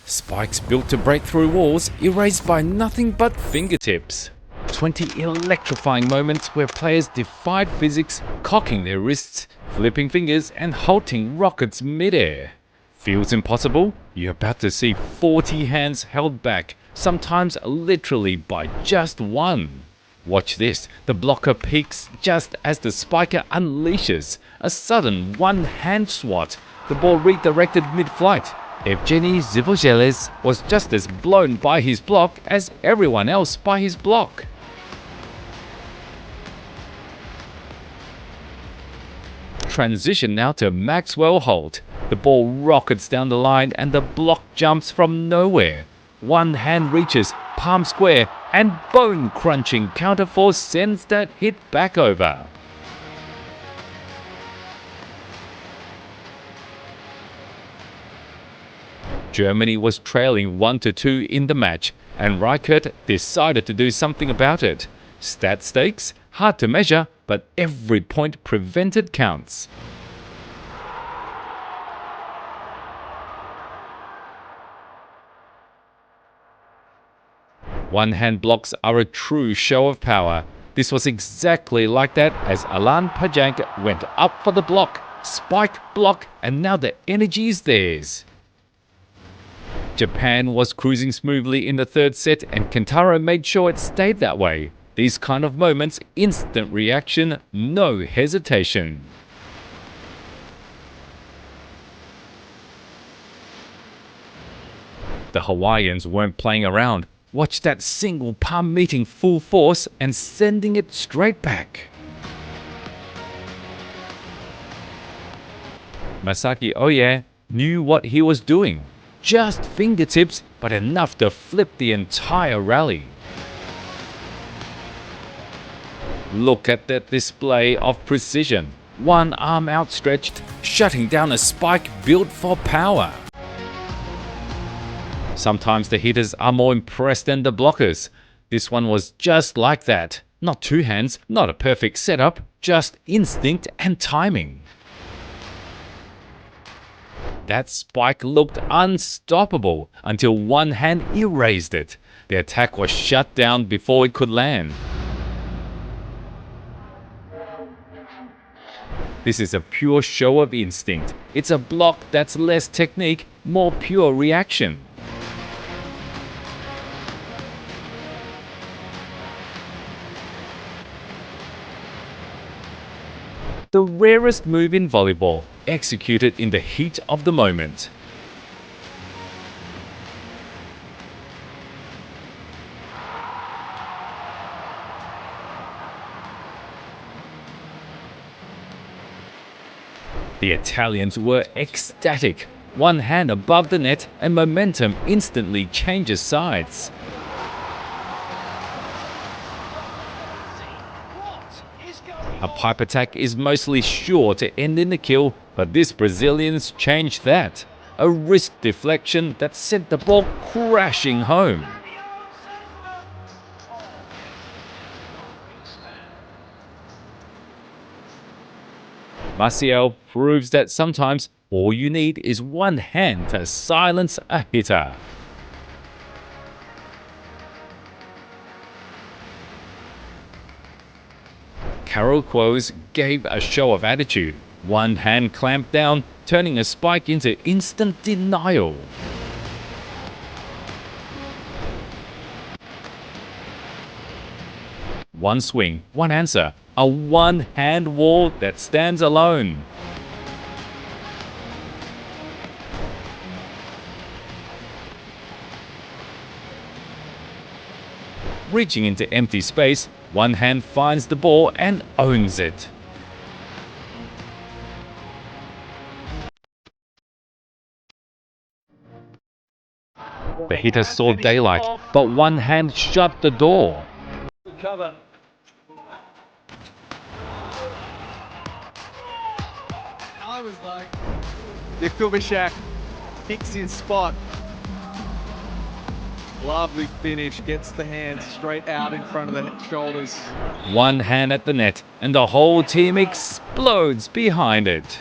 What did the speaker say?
Spikes built to break through walls, erased by nothing but fingertips. 20 electrifying moments where players defied physics, cocking their wrists, flipping fingers and halting rockets midair. Feels impossible? You're about to see 40 hands held back, sometimes literally by just one. Watch this, the blocker peaks just as the spiker unleashes a sudden one-hand swat, the ball redirected mid-flight. 𝗔𝗯cie 𝗩𝗪𝗲𝗄𝗃 was just as blown by his block as everyone else by his block. Transition now to Maxwell Holt. The ball rockets down the line and the block jumps from nowhere. One hand reaches, palm square, and bone-crunching counter force sends that hit back over. Germany was trailing 1-2 in the match, and Reichert decided to do something about it. Stat stakes? Hard to measure, but every point prevented counts. One-hand blocks are a true show of power. This was exactly like that as Alan Pajank went up for the block, spike, block, and now the energy is theirs. Japan was cruising smoothly in the third set and Kentaro made sure it stayed that way. These kind of moments, instant reaction, no hesitation. The Hawaiians weren't playing around. Watch that single palm meeting full force and sending it straight back. Masaki Oye knew what he was doing. Just fingertips, but enough to flip the entire rally. Look at that display of precision. One arm outstretched, shutting down a spike built for power. Sometimes the hitters are more impressed than the blockers. This one was just like that. Not two hands, not a perfect setup, just instinct and timing. That spike looked unstoppable until one hand erased it. The attack was shut down before it could land. This is a pure show of instinct. It's a block that's less technique, more pure reaction. The rarest move in volleyball, executed in the heat of the moment. The Italians were ecstatic. One hand above the net and momentum instantly changes sides. A pipe attack is mostly sure to end in a kill, but this Brazilians changed that. A wrist deflection that sent the ball crashing home. Maciel proves that sometimes all you need is one hand to silence a hitter. 𝗔𝗯cie gave a show of attitude. One hand clamped down, turning a spike into instant denial. One swing, one answer. A one-hand wall that stands alone. Reaching into empty space, one hand finds the ball and owns it. The hitter saw daylight, but one hand shut the door. Cover. I was like, 𝗇cie picks his spot. Lovely finish, gets the hands straight out in front of the shoulders. One hand at the net, and the whole team explodes behind it.